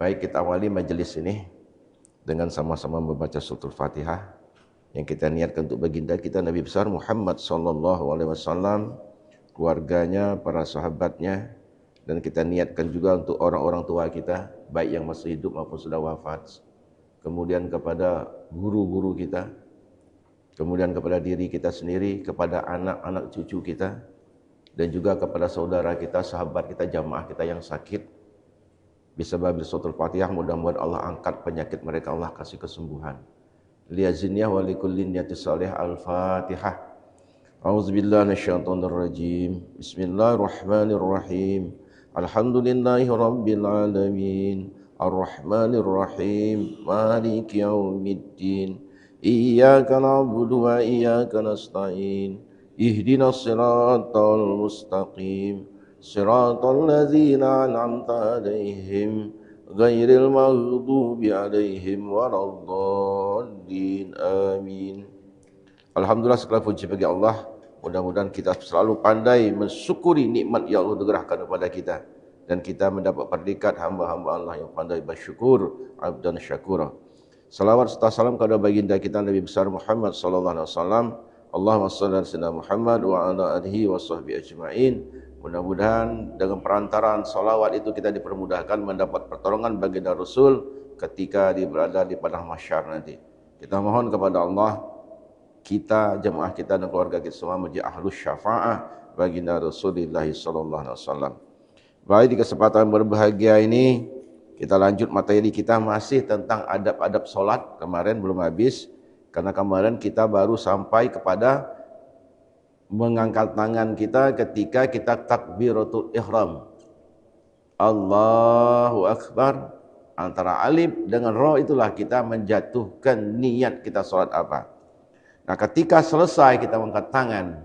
Baik, kita awali majelis ini dengan sama-sama membaca suratul Fatihah yang kita niatkan untuk baginda kita Nabi besar Muhammad sallallahu alaihi wasallam, keluarganya, para sahabatnya, dan kita niatkan juga untuk orang-orang tua kita, baik yang masih hidup maupun sudah wafat. Kemudian kepada guru-guru kita, kemudian kepada diri kita sendiri, kepada anak-anak cucu kita, dan juga kepada saudara kita, sahabat kita, jamaah kita yang sakit. Bisa babil suratul Fatihah, mudah-mudahan Allah angkat penyakit mereka, Allah kasih kesembuhan. Liyaziniyah wa likulli niyati salih. Al-Fatihah. A'udzubillahi minasyaitonir rajim. Bismillahirrahmanirrahim. Alhamdulillahi rabbil alamin. Ar-Rahmanir Rahim. Maliki yaumiddin. Iyyaka na'budu wa iyyaka nasta'in. Ihdinas siratal mustaqim. Siratal ladzina an'amta 'alaihim ghairil maghdubi 'alaihim waladdallin. Amin. Alhamdulillah, segala puji bagi Allah. Mudah-mudahan kita selalu pandai mensyukuri nikmat yang Allah anugerahkan kepada kita, dan kita mendapat predikat hamba-hamba Allah yang pandai bersyukur, abdan syakura. Salawat serta salam kepada baginda kita Nabi besar Muhammad sallallahu alaihi wasallam. Allahumma shalli ala sayyidina Muhammad wa ala alihi wa sahbihi ajma'in. Mudah-mudahan dengan perantaraan salawat itu kita dipermudahkan mendapat pertolongan baginda Rasul ketika berada di padang mahsyar nanti. Kita mohon kepada Allah, kita, jemaah kita dan keluarga kita semua menjadi ahlus syafa'ah baginda Rasulullah sallallahu alaihi wasallam. Baik, di kesempatan berbahagia ini kita lanjut materi kita masih tentang adab-adab solat. Kemarin belum habis karena kemarin kita baru sampai kepada mengangkat tangan kita ketika kita takbiratul ihram. Allahu Akbar. Antara alif dengan ra itulah kita menjatuhkan niat kita solat apa. Nah, ketika selesai kita mengangkat tangan,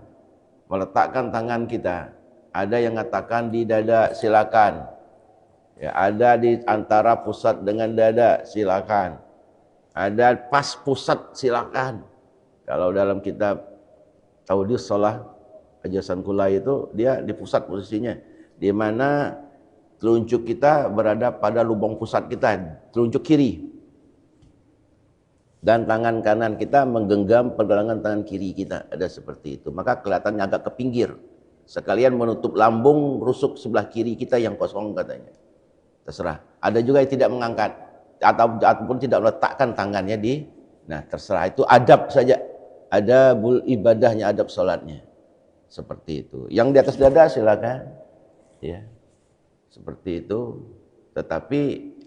meletakkan tangan kita, ada yang mengatakan di dada, silakan. Ya, ada di antara pusat dengan dada, silakan. Ada pas pusat, silakan. Kalau dalam kitab Taudis Shalah Ajasan Kulai itu dia di pusat posisinya, di mana telunjuk kita berada pada lubang pusat kita, telunjuk kiri, dan tangan kanan kita menggenggam pergelangan tangan kiri kita, ada seperti itu. Maka kelihatannya agak ke pinggir, sekalian menutup lambung rusuk sebelah kiri kita yang kosong katanya. Terserah. Ada juga yang tidak mengangkat ataupun tidak meletakkan tangannya di, nah terserah, itu adab saja. Adabul ibadahnya, adab salatnya. Seperti itu. Yang di atas dada silakan. Ya. Seperti itu. Tetapi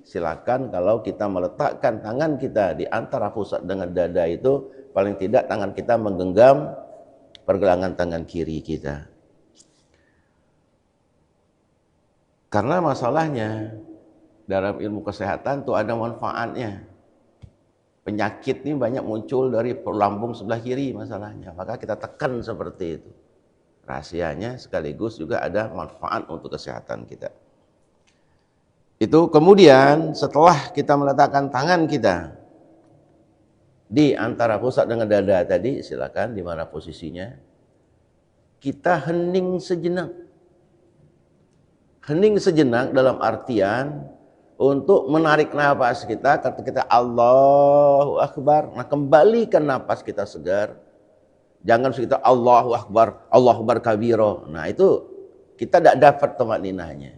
silakan kalau kita meletakkan tangan kita di antara pusat dengan dada itu, paling tidak tangan kita menggenggam pergelangan tangan kiri kita. Karena masalahnya dalam ilmu kesehatan itu ada manfaatnya. Penyakit ini banyak muncul dari lambung sebelah kiri masalahnya. Maka kita tekan seperti itu. Rahasianya sekaligus juga ada manfaat untuk kesehatan kita. Itu kemudian setelah kita meletakkan tangan kita di antara pusat dengan dada tadi, silakan di mana posisinya, kita hening sejenak. Hening sejenak dalam artian untuk menarik nafas kita, kata kita Allahu Akbar. Nah, kembalikan nafas kita segar. Jangan kita Allahu Akbar kabiro. Nah, itu kita tidak dapat tumakninahnya.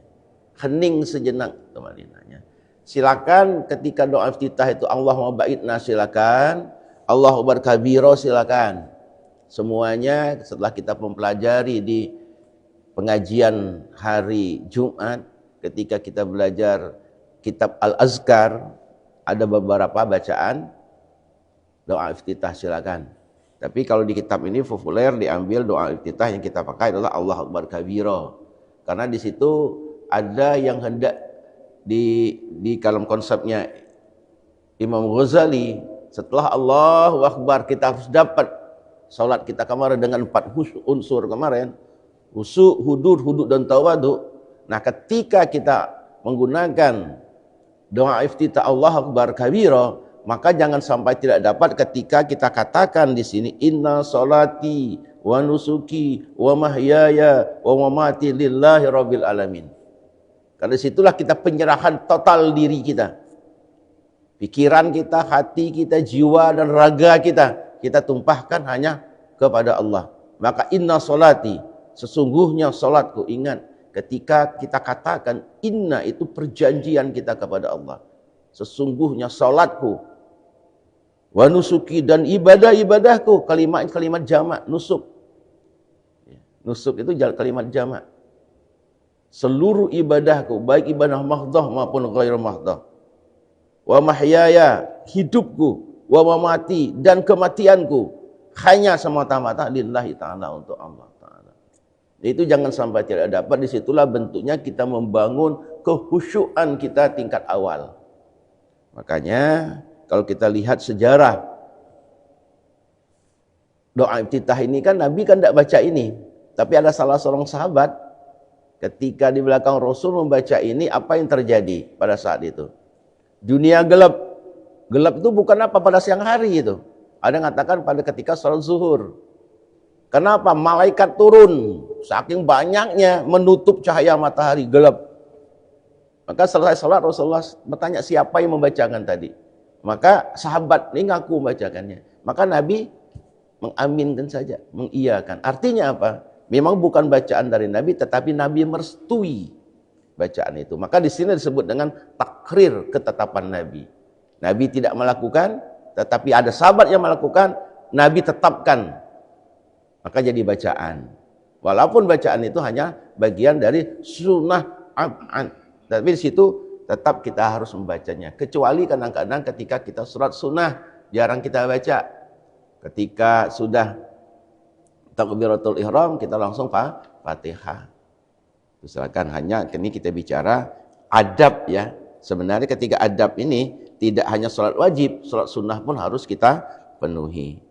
Hening sejenak tumakninahnya. Silakan ketika doa iftitah itu Allahumma ba'idna, silakan. Allahu Akbar kabiro, silakan. Semuanya setelah kita mempelajari di pengajian hari Jumat, ketika kita belajar kitab Al-Azkar, ada beberapa bacaan doa iftitah, silakan. Tapi kalau di kitab ini populer diambil doa iftitah yang kita pakai adalah Allahu Akbar kabira. Karena di situ ada yang hendak di dalam konsepnya Imam Ghazali, setelah Allahu Akbar kita harus dapat salat kita kemarin dengan 4 unsur kemarin, khusyuk, hudud dan tawadu. Nah, ketika kita menggunakan doa iftitah Allahu Akbar kabira, maka jangan sampai tidak dapat ketika kita katakan di sini inna salati wa nusuki wa mahyaya wa mamati lillahi rabbil alamin. Karena situlah kita penyerahan total diri kita. Pikiran kita, hati kita, jiwa dan raga kita tumpahkan hanya kepada Allah. Maka inna solati, sesungguhnya solatku. Ingat, ketika kita katakan inna, itu perjanjian kita kepada Allah. Sesungguhnya solatku, wa nusuki, dan ibadah-ibadahku. Kalimat jamak, nusuk. Nusuk itu kalimat jamak. Seluruh ibadahku, baik ibadah mahdah maupun ghairu mahdah. Wa mahyaya, hidupku, wa mamati, dan kematianku, hanya semata-mata lillahi ta'ala, untuk Allah ta'ala. Itu jangan sampai tidak dapat. Disitulah bentuknya kita membangun kehusyuan kita tingkat awal. Makanya kalau kita lihat sejarah doa iftitah ini kan, Nabi kan tidak baca ini. Tapi ada salah seorang sahabat, ketika di belakang Rasul membaca ini, apa yang terjadi pada saat itu? Dunia gelap. Gelap itu bukan apa pada siang hari itu. Ada yang mengatakan pada ketika sholat zuhur. Kenapa? Malaikat turun. Saking banyaknya menutup cahaya matahari, gelap. Maka selesai sholat, Rasulullah bertanya siapa yang membacakan tadi. Maka sahabat ini ngaku membacakannya. Maka Nabi mengaminkan saja, mengiyakan. Artinya apa? Memang bukan bacaan dari Nabi, tetapi Nabi merestui bacaan itu. Maka di sini disebut dengan takrir ketetapan Nabi. Nabi tidak melakukan, tetapi ada sahabat yang melakukan, Nabi tetapkan. Maka jadi bacaan. Walaupun bacaan itu hanya bagian dari sunnah ab'ad. Tapi di situ tetap kita harus membacanya. Kecuali kadang-kadang ketika kita surat sunnah, jarang kita baca. Ketika sudah takbiratul ihram, kita langsung Fatihah. Misalkan hanya ini kita bicara adab ya. Sebenarnya ketika adab ini tidak hanya sholat wajib, sholat sunnah pun harus kita penuhi.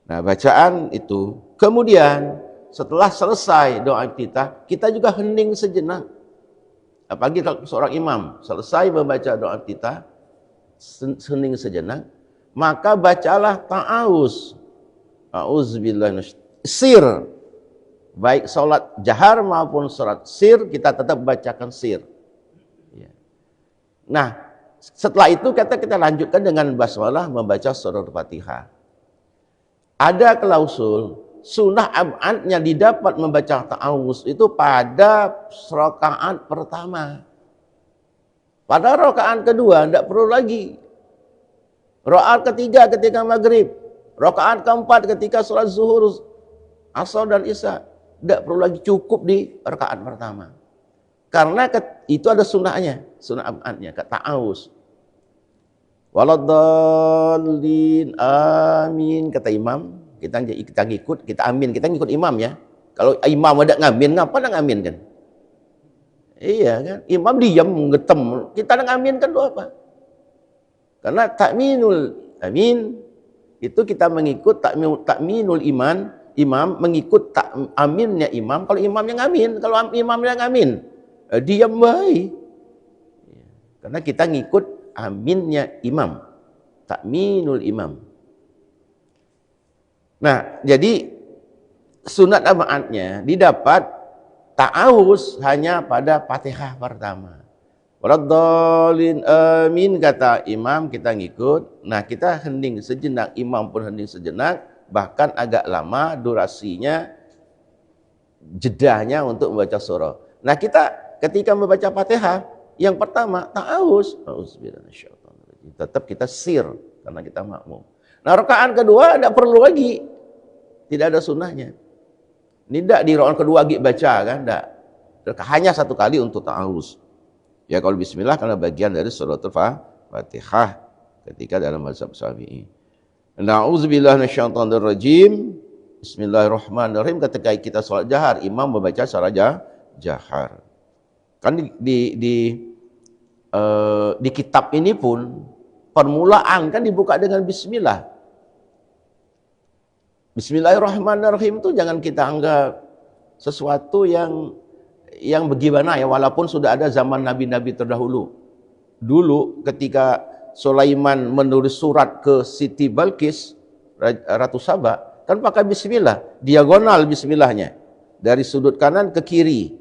Nah, bacaan itu. Kemudian setelah selesai doa kita juga hening sejenak. Apalagi kalau seorang imam selesai membaca doa kita, hening sejenak, maka bacalah ta'awuz. A'udzubillahi sir. Baik salat jahar maupun salat sir, kita tetap bacakan sir. Nah, setelah itu kita lanjutkan dengan basmalah membaca surah Fatihah. Ada klausul sunnah ab'adnya didapat membaca ta'awuz itu pada rakaat pertama. Pada rakaat kedua tidak perlu lagi. Rakaat ketiga ketika maghrib, rakaat keempat ketika sholat zuhur, asar dan isya, tidak perlu lagi, cukup di rakaat pertama. Karena itu ada sunnahnya, sunnah ab'adnya, ta'awuz. Waladdallin, amin, kata imam. Kita ngikut, kita amin, kita ngikut imam ya. Kalau imam ada ngamin, ngapa nak ngamin kan? Iya kan, imam diam ngetem, kita nak ngamin kan doa apa? Karena takminul amin itu kita mengikut takminul iman, imam mengikut aminnya imam. Kalau imamnya ngamin, kalau imamnya ngamin, diam baik. Karena kita ngikut aminnya imam, takminul imam. Nah, jadi sunat ab'adnya didapat ta'awuz hanya pada Fatihah pertama. Waladdallin, amin, kata imam, kita ngikut. Nah, kita hening sejenak, imam pun hening sejenak, bahkan agak lama durasinya, jedahnya untuk membaca surah. Nah, kita ketika membaca Fatihah, yang pertama ta'awuz, tetap kita sir karena kita makmum. Nah, rakaat kedua tidak perlu lagi, tidak ada sunnahnya. Ini tidak di rakaat kedua lagi baca kan, tidak. Hanya satu kali untuk ta'awuz. Ya kalau bismillah karena bagian dari suratul Fatihah ketika dalam mazhab Syafi'i. Na'udzubillahi minasyaitonir rajim. Bismillahirrahmanirrahim. Ketika kita salat jahar, imam membaca secara jahar. Kan di kitab ini pun permulaan kan dibuka dengan bismillah. Bismillahirrahmanirrahim itu jangan kita anggap sesuatu yang bagaimana ya, walaupun sudah ada zaman nabi-nabi terdahulu. Dulu ketika Sulaiman menulis surat ke Siti Balkis, Ratu Saba, kan pakai bismillah, diagonal bismillahnya, dari sudut kanan ke kiri.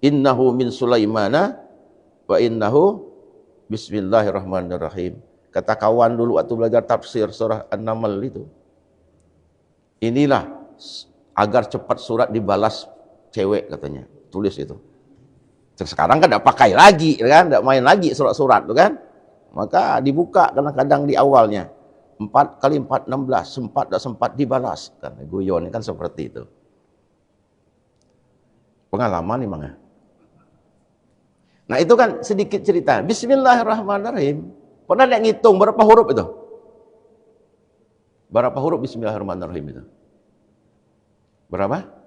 Innahu min Sulaimana wa innahu bismillahirrahmanirrahim. Kata kawan dulu waktu belajar tafsir surah An-Naml itu. Inilah agar cepat surat dibalas cewek katanya. Tulis itu. Sekarang kan tidak pakai lagi kan, tidak main lagi surat-surat tu kan. Maka dibuka kadang-kadang di awalnya. 4 kali 4, 16, sempat tak sempat dibalas. Kan guyon kan seperti itu. Pengalaman memang ya. Nah itu kan sedikit cerita. Bismillahirrahmanirrahim. Pernah tidak ngitung berapa huruf itu? Berapa huruf Bismillahirrahmanirrahim itu? Berapa?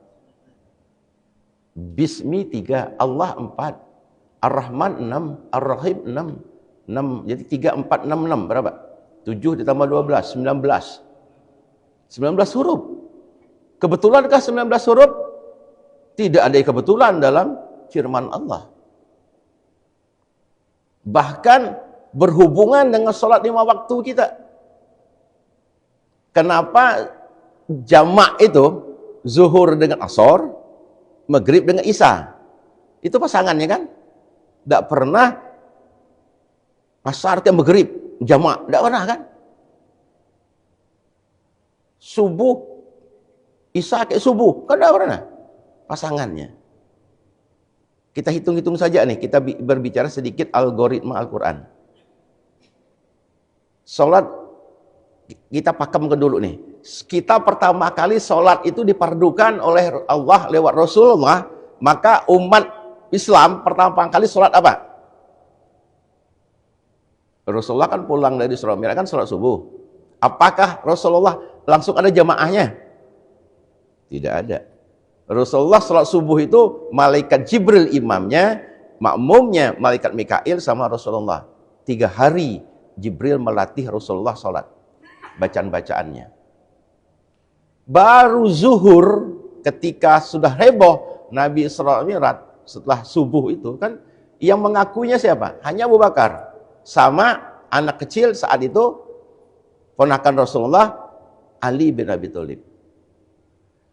Bismi 3, Allah 4, Ar-Rahman 6, Ar-Rahim 6. 6, jadi 3, 4, 6, 6. Berapa? 7 ditambah 12, 19. 19 huruf. Kebetulankah 19 huruf? Tidak ada kebetulan dalam firman Allah. Bahkan berhubungan dengan sholat 5 waktu kita. Kenapa jamak itu zuhur dengan asar, maghrib dengan isya? Itu pasangannya kan? Tidak pernah asar ke maghrib jamak, tidak pernah kan? Subuh isya ke subuh, kan tidak pernah pasangannya. Kita hitung-hitung saja nih, kita berbicara sedikit algoritma Al-Quran. Salat kita pakemkan dulu nih. Kita pertama kali salat itu dipardukan oleh Allah lewat Rasulullah, maka umat Islam pertama kali salat apa? Rasulullah kan pulang dari Isra Mi'raj kan salat subuh. Apakah Rasulullah langsung ada jamaahnya? Tidak ada. Rasulullah salat subuh itu malaikat Jibril imamnya, makmumnya malaikat Mikail sama Rasulullah. 3 hari Jibril melatih Rasulullah salat, bacaan-bacaannya. Baru zuhur ketika sudah heboh Nabi Isra Mi'raj setelah subuh itu kan yang mengakuinya siapa? Hanya Abu Bakar sama anak kecil saat itu ponakan Rasulullah Ali bin Abi Thalib.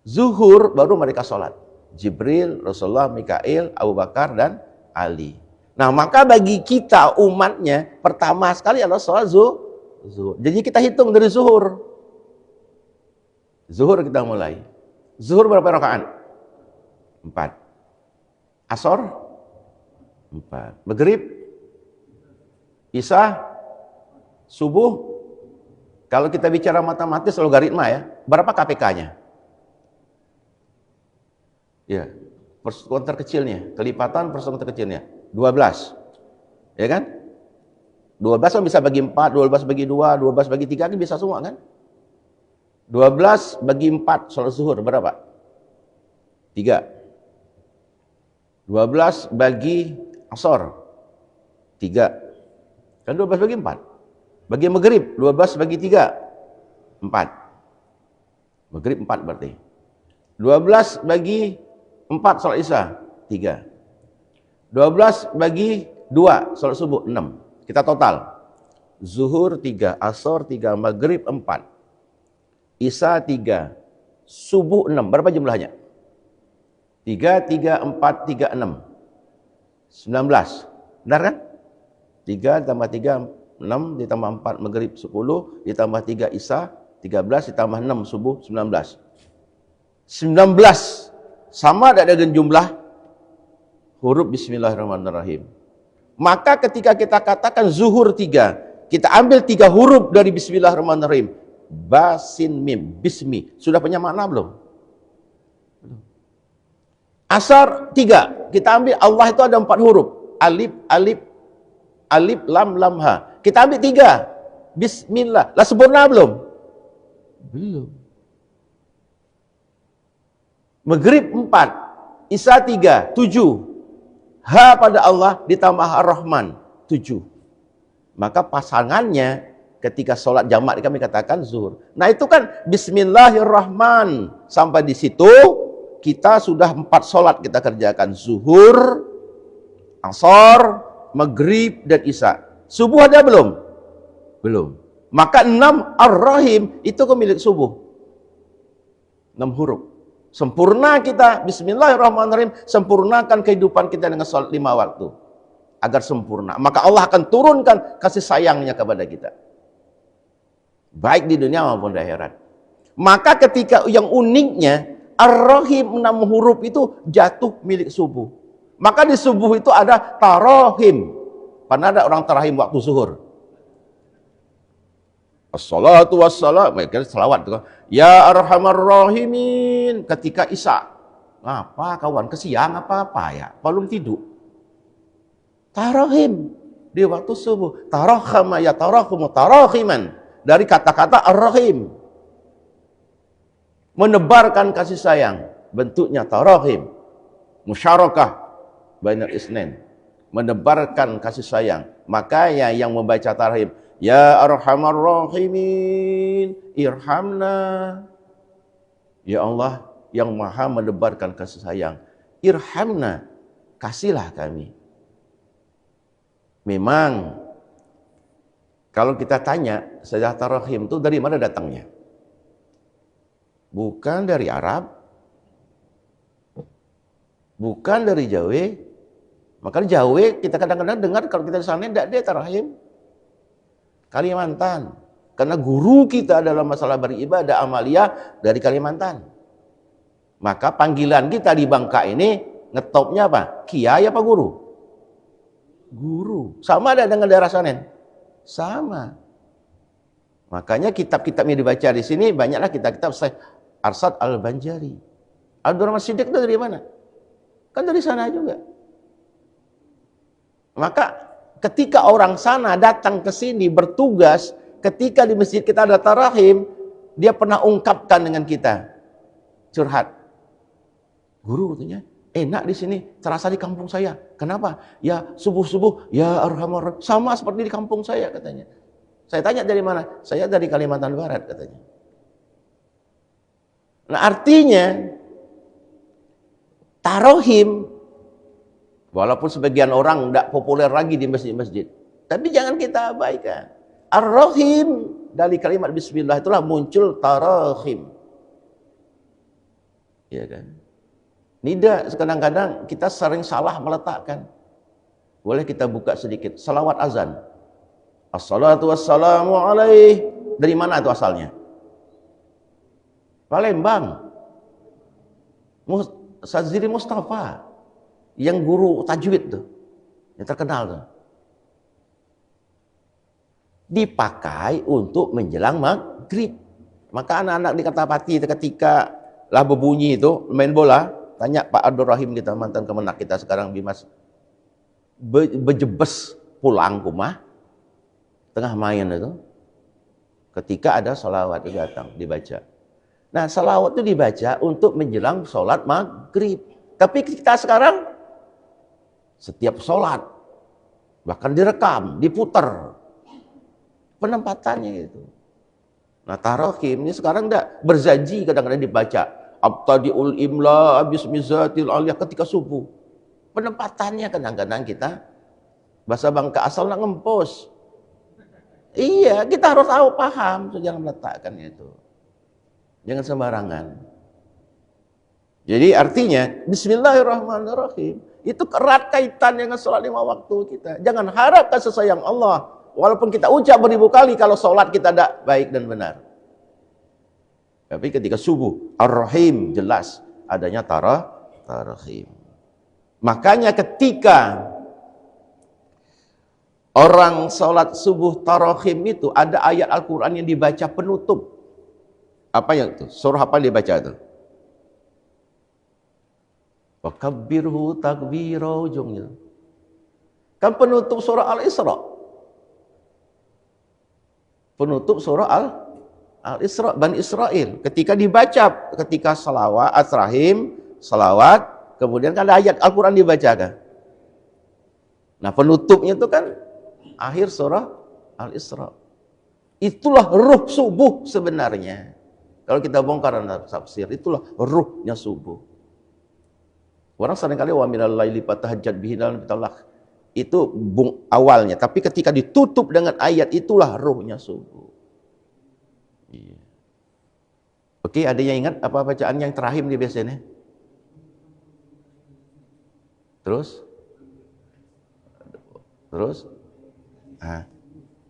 Zuhur baru mereka sholat. Jibril, Rasulullah, Mikail, Abu Bakar dan Ali. Nah maka bagi kita umatnya pertama sekali adalah sholat zuhur. Jadi kita hitung dari zuhur. Zuhur kita mulai. Zuhur berapa rakaat? 4. Asar 4. Maghrib, isya, subuh. Kalau kita bicara matematis logaritma ya, berapa KPK-nya? Ya, persekutuan terkecilnya, kelipatan persekutuan terkecilnya 12. Ya kan? 12 kan bisa bagi 4, 12 bagi 2, 12 bagi 3 kan bisa semua kan? 12 bagi 4 salat zuhur berapa? 3. 12 bagi asar 3. Kan 12 bagi 4. Bagi maghrib 12 bagi 3 4. Maghrib 4 berarti. 12 bagi 4 salat isya 3. 12 bagi 2 salat subuh 6. Kita total. Zuhur 3, asar 3, maghrib 4. Isya 3, subuh 6. Berapa jumlahnya? 3, 3, 4, 3, 6. 19. Benar kan? 3 tambah 3, 6 ditambah 4 maghrib 10, ditambah 3 isya 13, ditambah 6 subuh 19. 19 sama ada dengan jumlah huruf Bismillahirrahmanirrahim. Maka ketika kita katakan zuhur 3, kita ambil 3 huruf dari Bismillahirrahmanirrahim. Ba, sin, mim, bismi. Sudah punya makna belum? Asar 3, kita ambil Allah itu ada 4 huruf. Alif, alif, alif, lam, lam, ha. Kita ambil 3. Bismillah. Lah sempurna belum? Belum. Maghrib 4, Isya 3, 7. Ha pada Allah ditambah Ar-Rahman 7. Maka pasangannya ketika sholat jamak kami katakan zuhur. Nah itu kan Bismillahirrahman. Sampai di situ kita sudah 4 sholat kita kerjakan. Zuhur, asar, maghrib dan isya. Subuh ada belum? Belum. Maka 6 Ar-Rahim itu kemilik subuh. 6 huruf. Sempurna kita, bismillahirrahmanirrahim, sempurnakan kehidupan kita dengan salat 5 waktu. Agar sempurna. Maka Allah akan turunkan kasih sayangnya kepada kita. Baik di dunia maupun di akhirat. Maka ketika yang uniknya, Ar-Rahim 6 huruf itu jatuh milik subuh. Maka di subuh itu ada tarahim. Pernah ada orang tarahim waktu zuhur? Assalatu wassalam, mereka selawat tuh. Ya arhamar rahimin. Ketika Isya, apa kawan, kesiang apa ya? Belum tidur. Tarahim di waktu subuh. Tarahama ya tarahumu tarahiman. Dari kata-kata ar-rahim. Menebarkan kasih sayang. Bentuknya tarahim. Musyarakah bainal isnain. Menebarkan kasih sayang. Makanya yang membaca tarahim, ya arhamar rahimin, irhamna. Ya Allah yang maha menebarkan kasih sayang, irhamna, kasihlah kami. Memang kalau kita tanya sejarah tarahim itu dari mana datangnya? Bukan dari Arab, bukan dari Jawa. Maka Jawa kita kadang-kadang dengar kalau kita di sana tidak ada tarahim. Kalimantan. Karena guru kita dalam masalah beribadah amaliyah dari Kalimantan. Maka panggilan kita di Bangka ini ngetopnya apa? Kiai apa guru? Guru. Sama ada dengan daerah Sanen? Sama. Makanya kitab-kitab yang dibaca di sini banyaklah kitab-kitab Syekh Arsad Al-Banjari. Abdurrahman Siddiq itu dari mana? Kan dari sana juga. Maka ketika orang sana datang ke sini bertugas, ketika di masjid kita ada tarahim, dia pernah ungkapkan dengan kita, curhat. Guru katanya, enak di sini, terasa di kampung saya. Kenapa? Ya subuh-subuh, ya arhamar, sama seperti di kampung saya katanya. Saya tanya dari mana? Saya dari Kalimantan Barat katanya. Nah artinya, tarahim, walaupun sebagian orang tidak populer lagi di masjid-masjid, tapi jangan kita abaikan. Ar-Rahim, dari kalimat bismillah itulah muncul tarahim. Ya kan? Nida kadang-kadang kita sering salah meletakkan. Boleh kita buka sedikit. Salawat azan. Assalatu wassalamu alaih. Dari mana itu asalnya? Palembang. Saziri Mustafa. Yang guru tajwid tuh. Yang terkenal tuh. Dipakai untuk menjelang maghrib. Maka anak-anak di Kertapati ketika lah berbunyi itu main bola, tanya Pak Abdul Rahim kita, mantan kemenak kita sekarang Bimas, bejebes pulang rumah tengah main itu ketika ada sholawat itu datang dibaca. Nah sholawat itu dibaca untuk menjelang sholat maghrib. Tapi kita sekarang setiap sholat bahkan direkam, diputar penempatannya itu. Nah tarahim ini sekarang tidak berjanji kadang-kadang dibaca abtadiul imla bismizatil aliyah ketika subuh. Penempatannya kadang-kadang kita bahasa Bangka asal nak ngempos. Iya, kita harus tahu paham, jangan meletakkan itu. Jangan sembarangan. Jadi artinya bismillahirrahmanirrahim itu erat kaitan dengan sholat 5 waktu kita. Jangan harap kasih sayang Allah walaupun kita ucap beribu kali kalau sholat kita tidak baik dan benar. Tapi ketika subuh, Ar-Rahim jelas adanya tarahim. Makanya ketika orang sholat subuh tarahim itu ada ayat Al-Quran yang dibaca penutup. Apa yang itu? Surah apa yang dibaca itu? Wakabbirhu takbira ujungnya. Kan penutup surah Al-Isra. Penutup surah Al-Isra, Bani Israel. Ketika dibaca, ketika salawat, at-rahim, salawat, kemudian kan ada ayat Al-Quran dibacakan. Nah penutupnya itu kan akhir surah Al-Isra. Itulah ruh subuh sebenarnya. Kalau kita bongkar dalam tafsir, itulah ruhnya subuh. Orang seringkali wa minal laili fatahajjad bihi itu awalnya, tapi ketika ditutup dengan ayat itulah ruhnya subuh. Iya. Oke, ada yang ingat apa bacaan yang terakhir di biasanya? Terus? Terus? Nah,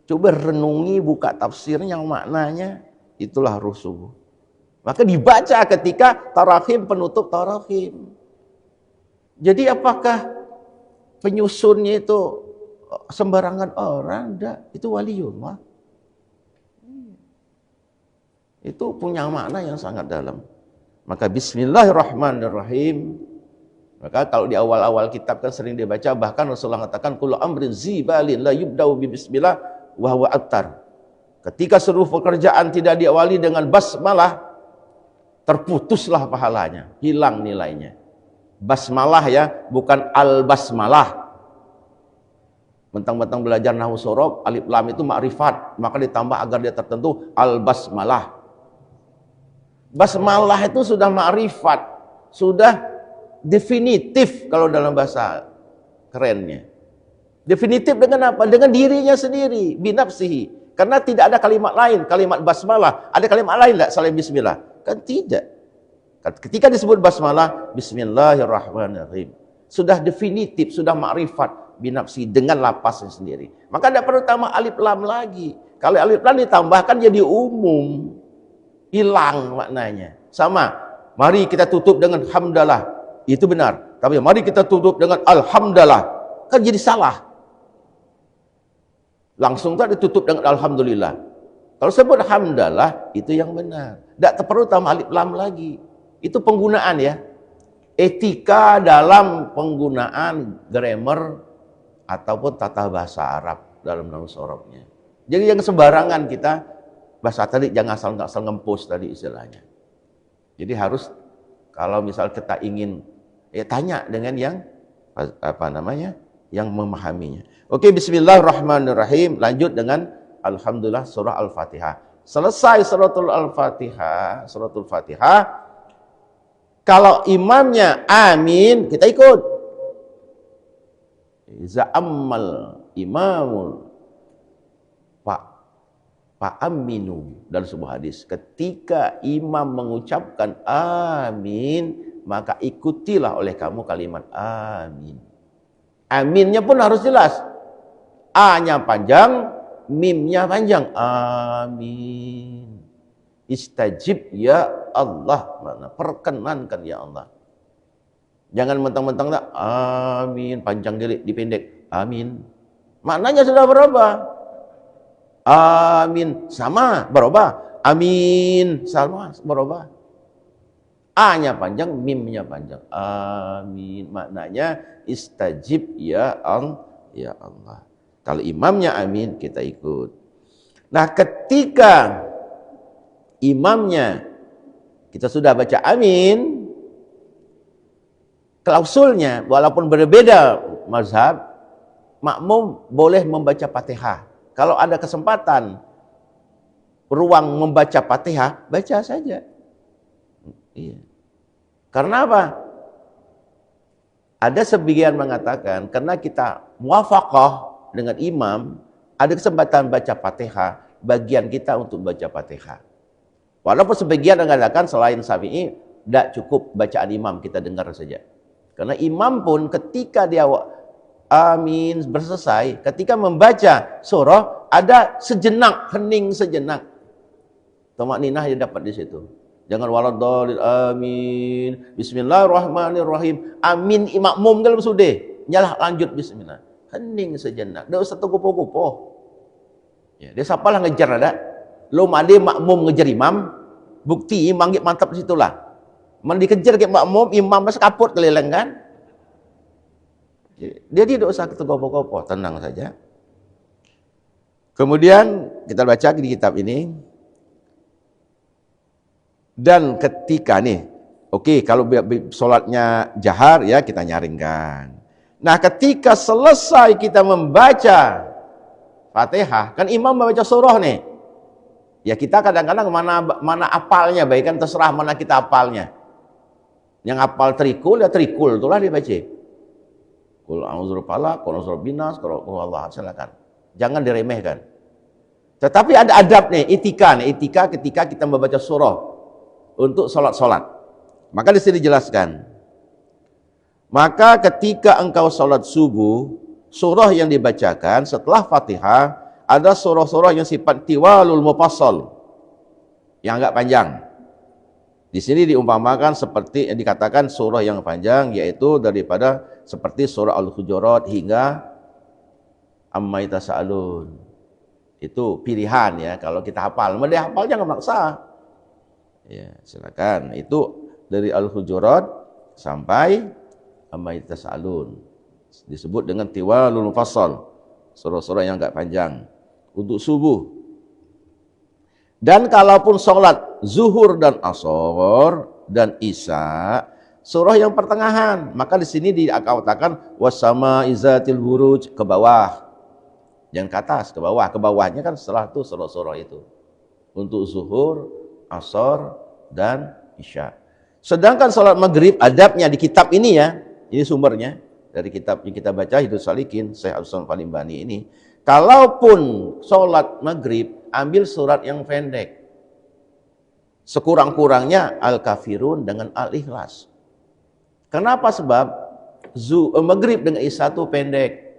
coba renungi, buka tafsirnya, maknanya, itulah ruh subuh. Maka dibaca ketika tarahim, penutup tarahim. Jadi apakah penyusunnya itu sembarangan orang? Enggak, itu waliullah. Itu punya makna yang sangat dalam. Maka bismillahirrahmanirrahim. Maka kalau di awal-awal kitab kan sering dibaca, bahkan Rasulullah mengatakan kullu amrin zibalin la yubda'u bi bismillah wa huwa attar. Ketika seluruh pekerjaan tidak diawali dengan basmalah, terputuslah pahalanya, hilang nilainya. Basmalah ya, bukan al-basmalah. Mentang-mentang belajar nahwu sorof, alif lam itu makrifat, maka ditambah agar dia tertentu al-basmalah. Basmalah itu sudah makrifat, sudah definitif kalau dalam bahasa kerennya. Definitif dengan apa? Dengan dirinya sendiri, binafsihi. Karena tidak ada kalimat lain, kalimat basmalah. Ada kalimat lain enggak selain bismillah? Kan tidak. Ketika disebut basmalah, bismillahirrahmanirrahim. Sudah definitif, sudah makrifat, binafsi dengan lapasnya sendiri. Maka tidak perlu tambah alif lam lagi. Kalau alif lam ditambahkan jadi umum. Hilang maknanya. Sama, mari kita tutup dengan hamdalah. Itu benar. Tapi mari kita tutup dengan alhamdulillah. Kan jadi salah. Langsung tak ditutup dengan alhamdulillah. Kalau sebut hamdalah, itu yang benar. Tak perlu tambah alif lam lagi. Itu penggunaan ya. Etika dalam penggunaan grammar ataupun tata bahasa Arab dalam nahwu sorofnya. Jadi yang sembarangan kita bahasa tadi jangan asal ngempus tadi istilahnya. Jadi harus kalau misal kita ingin tanya dengan yang apa namanya? Yang memahaminya. Oke, bismillahirrahmanirrahim. Lanjut dengan alhamdulillah surah Al-Fatihah. Selesai suratul Al-Fatihah, suratul Fatihah. Kalau imamnya amin, kita ikut. Za'ammal imamul fa'aminu dalam sebuah hadis. Ketika imam mengucapkan amin, maka ikutilah oleh kamu kalimat amin. Aminnya pun harus jelas. A-nya panjang, mim-nya panjang. Amin. Istajib ya Allah. Mana? Perkenankan ya Allah. Jangan mentang-mentang tak. Amin. Panjang dipendek. Amin. Maknanya sudah berubah. Amin. Sama. Berubah. Amin. Sama. Berubah. A-nya panjang, mim-nya panjang. Amin. Maknanya istajib ya Allah. Kalau imamnya amin, kita ikut. Nah, ketika imamnya kita sudah baca amin, klausulnya walaupun berbeda mazhab, makmum boleh membaca Fatihah. Kalau ada kesempatan ruang membaca Fatihah, baca saja. Iya. Karena apa? Ada sebagian mengatakan karena kita muwafaqah dengan imam, ada kesempatan baca Fatihah, bagian kita untuk baca Fatihah. Walaupun sebagian mengatakan selain Syafi'i, tidak cukup bacaan imam, kita dengar saja. Karena imam pun ketika dia amin berselesai, ketika membaca surah, ada sejenak, hening sejenak. Tumakninah dia dapat di situ. Jangan waladhdallin amin. Bismillahirrahmanirrahim. Amin makmum kalau sudah. Nyalah lanjut bismillah. Hening sejenak. Dah usah kupo-kupo. Ya, dia siapalah ngejar ada. Lo ada makmum ngejar imam, bukti imam mantap di situlah. Man dikejar ke makmum, imam masih kaput kelileng kan? Dia tidak usah kupo-kupo, tenang saja. Kemudian kita baca di kitab ini. Dan ketika nih, oke, kalau sholatnya jahar ya kita nyaringkan. Nah, ketika selesai kita membaca Fatihah, kan imam membaca surah nih. Ya kita kadang-kadang mana apalnya, baik kan terserah mana kita apalnya. Yang apal trikul ya trikul, itulah dibaca. Qul a'udzu birabbil, qul a'udzu birabbin nas, qul huwallahu ahad, silakan. Jangan diremehkan. Tetapi ada adab nih, etika ketika kita membaca surah. untuk sholat-sholat. Maka di sini dijelaskan. Maka ketika engkau sholat subuh, surah yang dibacakan setelah Fatihah ada surah-surah yang sifat tiwalul mufassal, yang agak panjang. Di sini diumpamakan seperti yang dikatakan surah yang panjang, yaitu daripada seperti surah Al-Hujurat hingga Amma Yatasaalun. Itu pilihan ya, kalau kita hafal. Mereka hafal jangan maksa. Ya, silakan. Itu dari Al-Hujurat sampai Amma Yatasaalun. Disebut dengan tiwalul mufassal, surah-surah yang agak panjang untuk subuh. Dan kalaupun sholat zuhur dan asar dan isya, surah yang pertengahan, maka di sini dikatakan wasama izatil buruj, ke bawah, jangan ke atas, ke bawah. Ke bawahnya kan setelah itu surah-surah itu untuk zuhur, asar dan isya. Sedangkan sholat maghrib, adabnya di kitab ini ya, ini sumbernya dari kitab yang kita baca Hidayah Salikin Syekh Abdul Al-Bani ini. Kalaupun sholat maghrib, ambil surat yang pendek, sekurang-kurangnya Al-Kafirun dengan Al-Ikhlas. Kenapa? Sebab maghrib dengan isya itu pendek.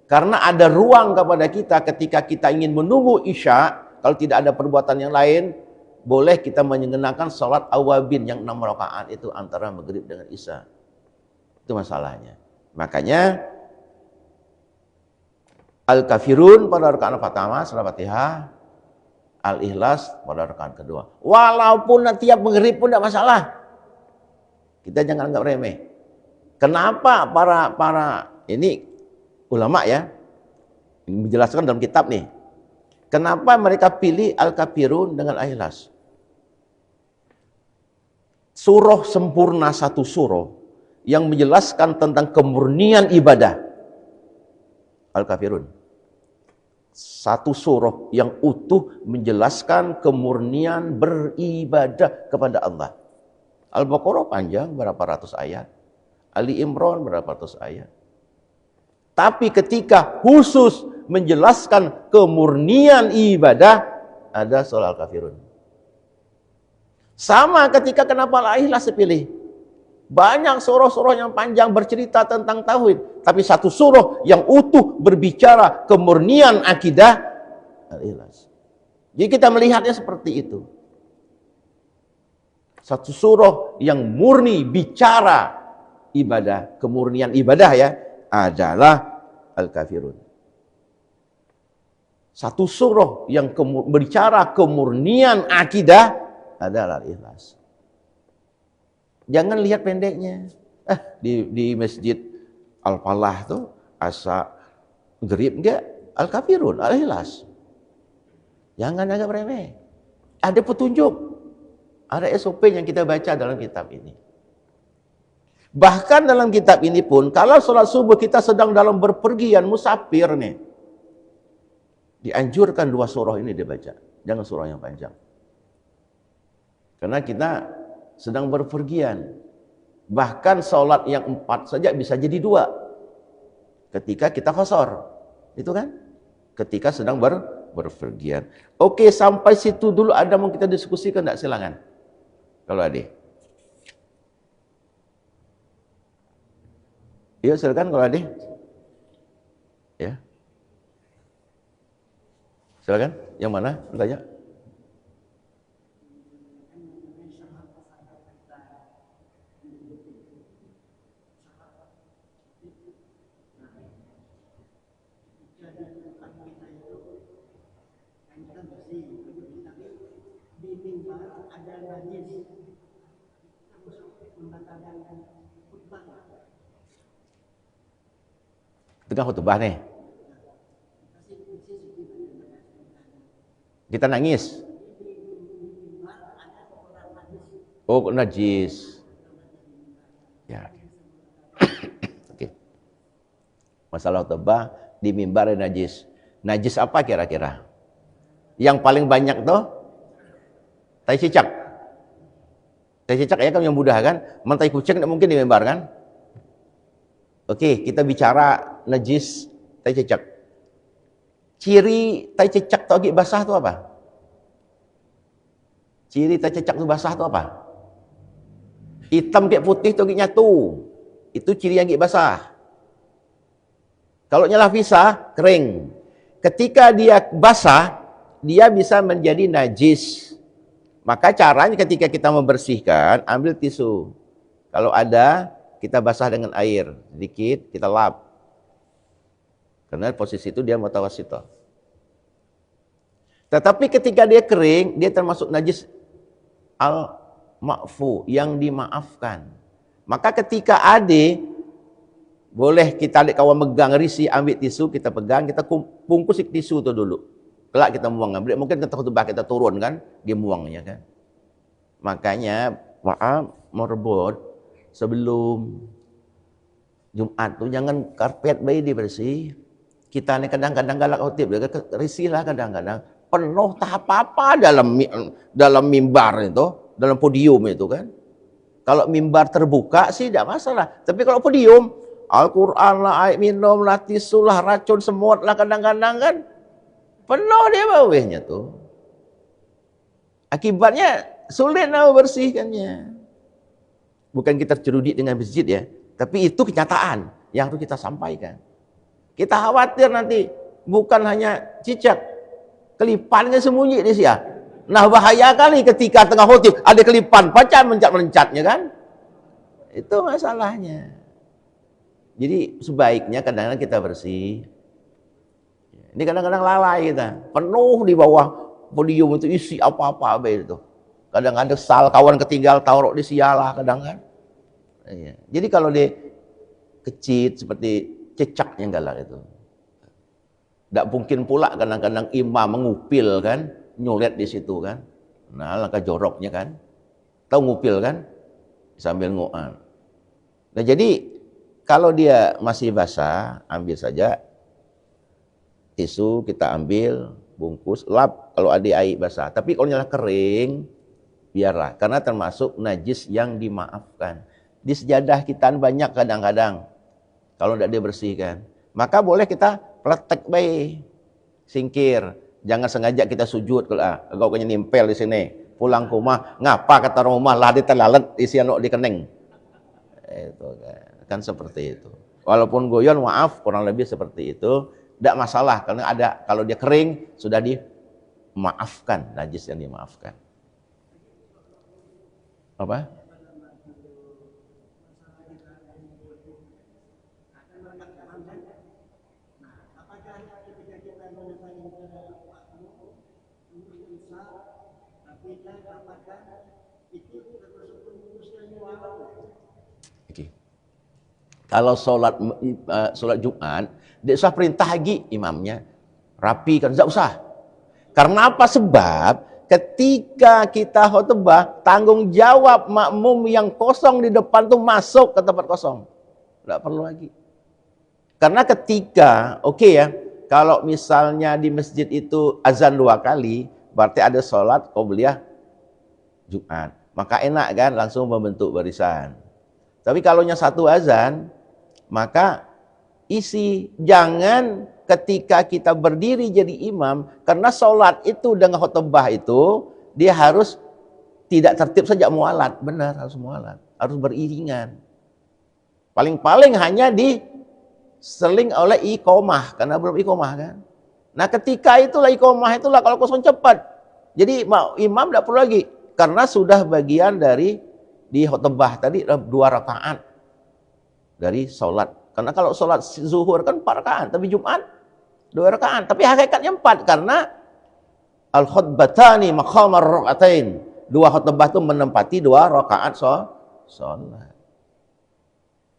Karena ada ruang kepada kita ketika kita ingin menunggu isya, kalau tidak ada perbuatan yang lain, boleh kita mengenakan sholat awabin yang 6 rakaat itu antara maghrib dengan isya. Itu masalahnya. Makanya Al-Kafirun pada rakaat pertama setelah Fatihah, Al-Ikhlas pada rakaat kedua. Walaupun tiap maghrib pun tidak masalah. Kita jangan anggap remeh. Kenapa para ini ulama ya menjelaskan dalam kitab nih. Kenapa mereka pilih Al-Kafirun dengan Al-Ikhlas? Surah sempurna, satu surah yang menjelaskan tentang kemurnian ibadah. Al-Kafirun. Satu surah yang utuh menjelaskan kemurnian beribadah kepada Allah. Al-Baqarah panjang berapa ratus ayat. Ali Imran berapa ratus ayat. Tapi ketika khusus menjelaskan kemurnian ibadah, ada surah Al-Kafirun. Sama ketika kenapa Al-Ikhlas dipilih. Banyak surah-surah yang panjang bercerita tentang tauhid, tapi satu surah yang utuh berbicara kemurnian akidah, Al-Ikhlas. Jadi kita melihatnya seperti itu. Satu surah yang murni bicara ibadah, kemurnian ibadah ya, adalah Al-Kafirun. Satu surah yang berbicara kemurnian akidah adalah Al-Ikhlas. Jangan lihat pendeknya. Di Masjid Al-Falah tuh asa gerib enggak Al-Kafirun, Al-Ikhlas. Jangan anggap remeh. Ada petunjuk. Ada SOP yang kita baca dalam kitab ini. Bahkan dalam kitab ini pun, kalau sholat subuh kita sedang dalam berpergian musafir nih, dianjurkan 2 surah ini dibaca. Jangan surah yang panjang. Karena kita sedang berpergian. Bahkan sholat yang 4 saja bisa jadi 2. Ketika kita qasar. Itu kan? Ketika sedang berpergian. Oke, sampai situ dulu ada mau kita diskusikan enggak? Silakan. Kalau ada. Iya, silakan kalau ada. Ya. Silakan. Yang mana? Bertanya. Tengah khutbah nih. Kita nangis. Oh, najis. Ya. Oke. Masalah khutbah di mimbar najis. Najis apa kira-kira? Yang paling banyak tuh tai cicak. Tai cicak ya kan yang mudah kan? Tai kucing tidak mungkin di mimbar kan? Oke, kita bicara najis tai cicak. Ciri tai cicak togi basah itu apa? Ciri tercecak tu basah tu apa? Hitam kayak putih tu kayak nyatu. Itu ciri yang kayak basah. Kalau nyalah pisah, kering. Ketika dia basah, dia bisa menjadi najis. Maka caranya ketika kita membersihkan, ambil tisu. Kalau ada, kita basah dengan air. Sedikit, kita lap. Karena posisi itu dia mutawassithah. Tetapi ketika dia kering, dia termasuk najis al-ma'fu, yang dimaafkan. Maka ketika ada, boleh kita adik kawan megang risi, ambil tisu, kita pegang, kita bungkus tisu tu dulu. Kelak kita buang. Mungkin kita khutbah kita turun kan, dia buangnya kan. Makanya, maaf, merebut sebelum Jumat tu jangan karpet bayi dibersih. Kita ni kadang-kadang galak khutib, risih lah kadang-kadang. Penuh tak apa-apa dalam mimbar itu, dalam podium itu kan. Kalau mimbar terbuka sih tidak masalah. Tapi kalau podium, Al-Quran lah, air minum lah, tisu lah, racun semut lah kadang-kadang kan. Penuh dia bawahnya tuh. Akibatnya sulit nak membersihkannya. Bukan kita cerudit dengan masjid ya. Tapi itu kenyataan yang harus kita sampaikan. Kita khawatir nanti bukan hanya cicak, kelipannya sembunyi di sini. Nah bahaya kali ketika tengah khutib ada kelipan, baca mencat-mencatnya kan. Itu masalahnya. Jadi sebaiknya kadang-kadang kita bersih. Ini kadang-kadang lalai kita. Penuh di bawah podium itu isi apa-apa itu. Kadang-kadang sal kawan ketinggal taruh di sialah kadang kan. Jadi kalau dia kecil seperti cecak yang galak itu. Tak mungkin pula kadang-kadang imam mengupil kan, nyulet di situ kan. Nah, langkah joroknya kan. Tahu ngupil kan? Sambil ngoan. Nah, jadi kalau dia masih basah, ambil saja tisu, kita ambil, bungkus, lap kalau ada air basah. Tapi kalau nyala kering, biarlah. Karena termasuk najis yang dimaafkan. Di sejadah kita banyak kadang-kadang. Kalau tidak dibersihkan. Maka boleh kita peletek baik. Singkir. Jangan sengaja kita sujud. Kalau kau nimpel di sini. Pulang ke rumah. Ngapa kata rumah lah dia terlalat isi anak di kening. Itu kan seperti itu. Walaupun goyon maaf kurang lebih seperti itu. Tidak masalah. Karena ada kalau dia kering sudah dimaafkan. Najis yang dimaafkan. Apa? Okay. Kalau solat Jumat, dia usah perintah lagi imamnya rapikan, tidak usah. Karena apa? Sebab ketika kita khutbah, tanggung jawab makmum yang kosong di depan tuh masuk ke tempat kosong. Tidak perlu lagi. Karena ketika, oke ya, kalau misalnya di masjid itu azan 2 kali, berarti ada sholat qobliyah Jumat. Maka enak kan, langsung membentuk barisan. Tapi kalau satu azan, maka isi. Jangan ketika kita berdiri jadi imam, karena sholat itu dengan khutbah itu, dia harus tidak tertib saja mualat. Benar, harus mualat. Harus beriringan. Paling-paling hanya diseling oleh iqomah, karena belum iqomah kan. Nah ketika itulah iqomah itulah kalau kosong cepat. Jadi imam tidak perlu lagi. Karena sudah bagian dari di khutbah tadi 2 rakaat dari sholat. Karena kalau sholat zuhur kan 4 rakaat, tapi Jumat 2 rakaat. Tapi hakikatnya 4 karena al-khutbatani maqamar rakaatain. 2 khutbah itu menempati 2 rakaat sholat.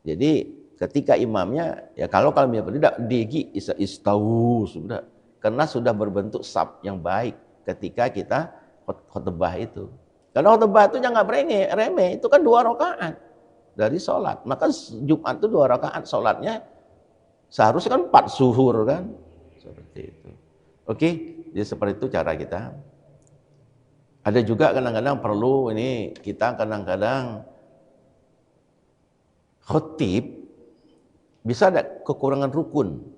Jadi ketika imamnya ya kalau tidak digi istau sudah, karena sudah berbentuk saf yang baik ketika kita khutbah itu. Karena khutbah itu jangan remeh, itu kan 2 rakaat dari sholat. Maka Jumat itu 2 rakaat sholatnya seharusnya kan 4 zuhur kan, seperti itu. Oke, jadi seperti itu cara kita. Ada juga kadang-kadang perlu ini kita kadang-kadang khutib bisa ada kekurangan rukun.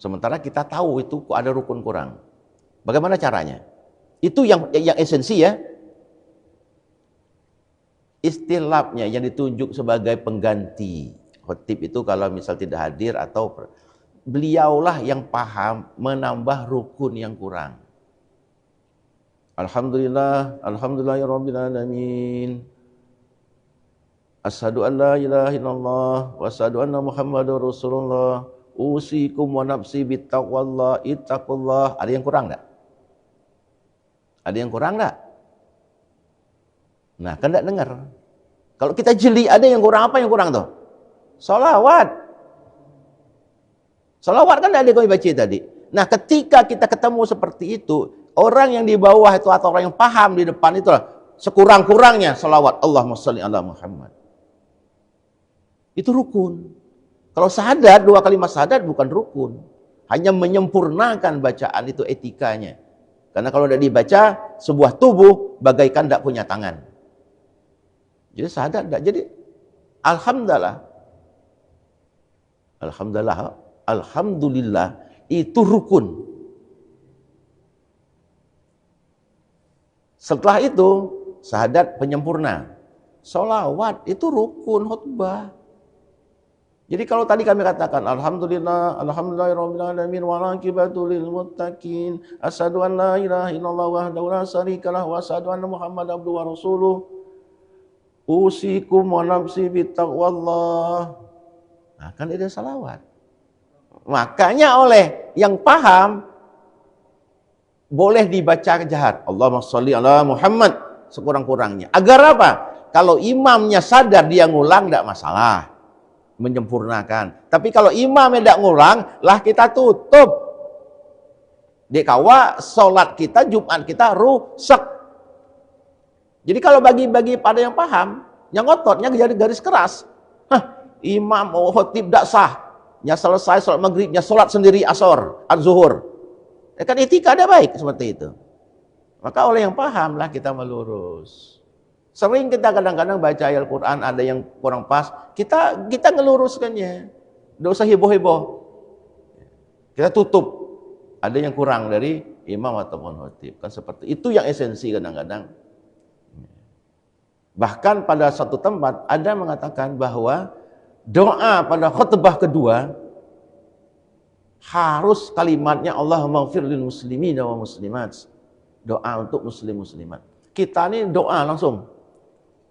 Sementara kita tahu itu ada rukun kurang. Bagaimana caranya? Itu yang esensi ya. Istilahnya yang ditunjuk sebagai pengganti khotib itu kalau misal tidak hadir atau beliaulah yang paham menambah rukun yang kurang. Alhamdulillah, alhamdulillahirabbil alamin. Asyhadu an la ilaha illallah wa asyhadu anna Muhammadar Rasulullah. Usikum wa nafsi bittaqwallah, ittaqullah. Ada yang kurang enggak? Ada yang kurang enggak? Nah, kan enggak dengar. Kalau kita jeli, ada yang kurang, apa yang kurang tuh? Salawat. Salawat kan ada kami baca tadi. Nah, ketika kita ketemu seperti itu, orang yang di bawah itu atau orang yang paham di depan itulah sekurang-kurangnya salawat Allahumma sholli ala Muhammad. Itu rukun. Kalau syahadat, 2 kalimat syahadat bukan rukun. Hanya menyempurnakan bacaan itu etikanya. Karena kalau tidak dibaca, sebuah tubuh bagaikan tidak punya tangan. Jadi syahadat tidak. Jadi alhamdulillah. Alhamdulillah itu rukun. Setelah itu syahadat penyempurna. Sholawat itu rukun khutbah. Jadi kalau tadi kami katakan alhamdulillah, alhamdulillahirabbil alamin wa aqibatu lil muttaqin, asyhadu an la ilaha illallah wahdahu la syarikalah wa asyhadu anna Muhammadar abduhu wa rasuluh. Usikum wa nafsi bittaqwallah. Nah, kan ada salawat. Makanya oleh yang paham boleh dibaca jahat. Allahumma sholli ala Muhammad sekurang-kurangnya. Agar apa? Kalau imamnya sadar dia ngulang tidak masalah. Menyempurnakan. Tapi kalau imamnya tidak ngulang, lah kita tutup. Dikawa sholat kita, Jumat kita rusak. Jadi kalau bagi-bagi pada yang paham, yang ototnya jadi garis keras. Imam khotib tidak sah. Ya selesai sholat maghribnya, sholat sendiri asor, az-zuhur. Ya kan etika ada baik seperti itu. Maka oleh yang paham lah kita melurus. Sering kita kadang-kadang baca ayat Al-Quran ada yang kurang pas, kita ngeluruskannya. Tidak usah heboh-heboh. Kita tutup. Ada yang kurang dari imam ataupun khotib. Kan seperti itu yang esensi kadang-kadang. Bahkan pada satu tempat ada mengatakan bahwa doa pada khutbah kedua harus kalimatnya Allahumma ighfir lil muslimin wa muslimat. Doa untuk muslim muslimat. Kita ini doa langsung.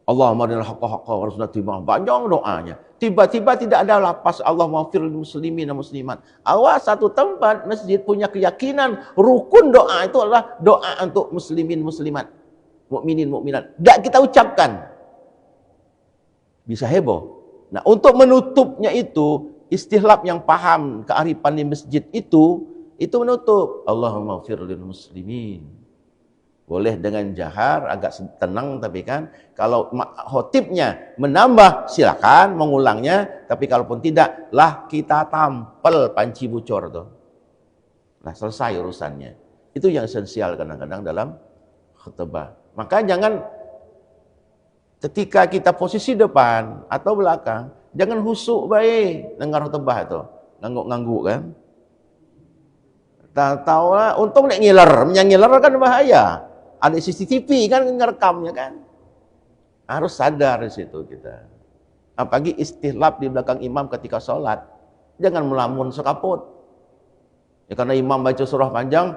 Allahumma arinal haqqa haqqan warzuqna ittiba'ah. Panjang doanya. Tiba-tiba tidak ada lapas Allahumma ighfir lil muslimin wa muslimat. Awas satu tempat masjid punya keyakinan rukun doa itu adalah doa untuk muslimin muslimat. Mukminin mukminat. Tidak kita ucapkan. Bisa heboh. Nah, untuk menutupnya itu, istilah yang paham kearifan di masjid itu menutup. Allahumma ighfir lil muslimin. Boleh dengan jahar, agak tenang, tapi kan kalau khotibnya menambah silakan mengulangnya, tapi kalaupun tidak, lah kita tampel panci bocor tuh. Nah, selesai urusannya. Itu yang esensial kadang-kadang dalam khutbah. Maka jangan ketika kita posisi depan atau belakang, jangan husuk baik dengar khutbah itu. Ngangguk-ngangguk kan. Tahu lah, untung nek ngiler, ngiler kan bahaya. Ada CCTV kan ngerekamnya kan. Harus sadar di situ kita. Apalagi istihlab di belakang imam ketika sholat. Jangan melamun sekaput. Ya, karena imam baca surah panjang,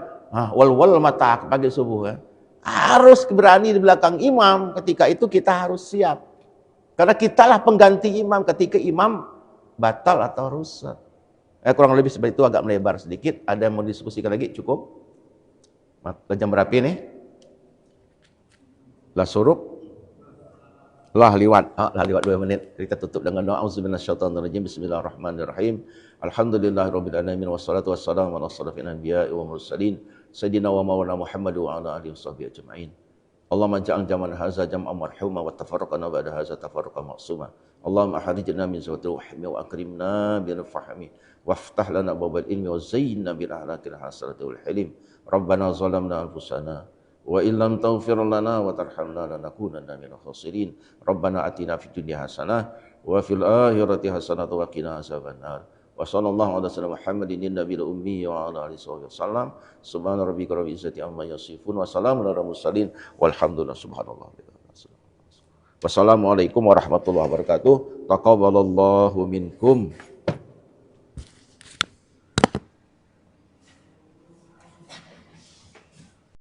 wal mata pagi subuh kan. Harus berani di belakang imam, ketika itu kita harus siap. Karena kitalah pengganti imam ketika imam batal atau rusak. Kurang lebih seperti itu, agak melebar sedikit. Ada yang mau diskusikan lagi? Cukup? Jam berapa ini? Lah suruk? Lah liwat 2 menit. Kita tutup dengan doa auzubillahiminasyaitonirrajim. Bismillahirrahmanirrahim. Alhamdulillahirabbil alamin wassalatu wassalamu ala asyrofil anbiya'i wal mursalin sayyidina wa maulana Muhammad wa ala alihi washabbihi ajmain. Allahumma ja'al jam'ana hadza jam'an marhuma wa tafarraqana ba'da hadza tafarruqan ma'suma. Allahumma ahrijna min zawati wahmi wa akrimna bil fahmi waftah lana abwabal ilmi wa zayyinna bil akhlaqil hasanati wal hilim. Rabbana zalamna anfusana wa illam taghfir lana wa tarhamna lanakunanna minal khasirin. Rabbana atina fid dunya hasanah wa fil akhirati hasanah wa qina azabannar. Wa sallallahu ala sayyidina Muhammadin nabiyil ummi wa ala alihi wasallam. Subhana rabbika rabbil izzati amma yasifun wa salamun alal mursalin walhamdulillah subhanallah. Wassalamualaikum warahmatullahi wabarakatuh. Taqabbalallahu minkum.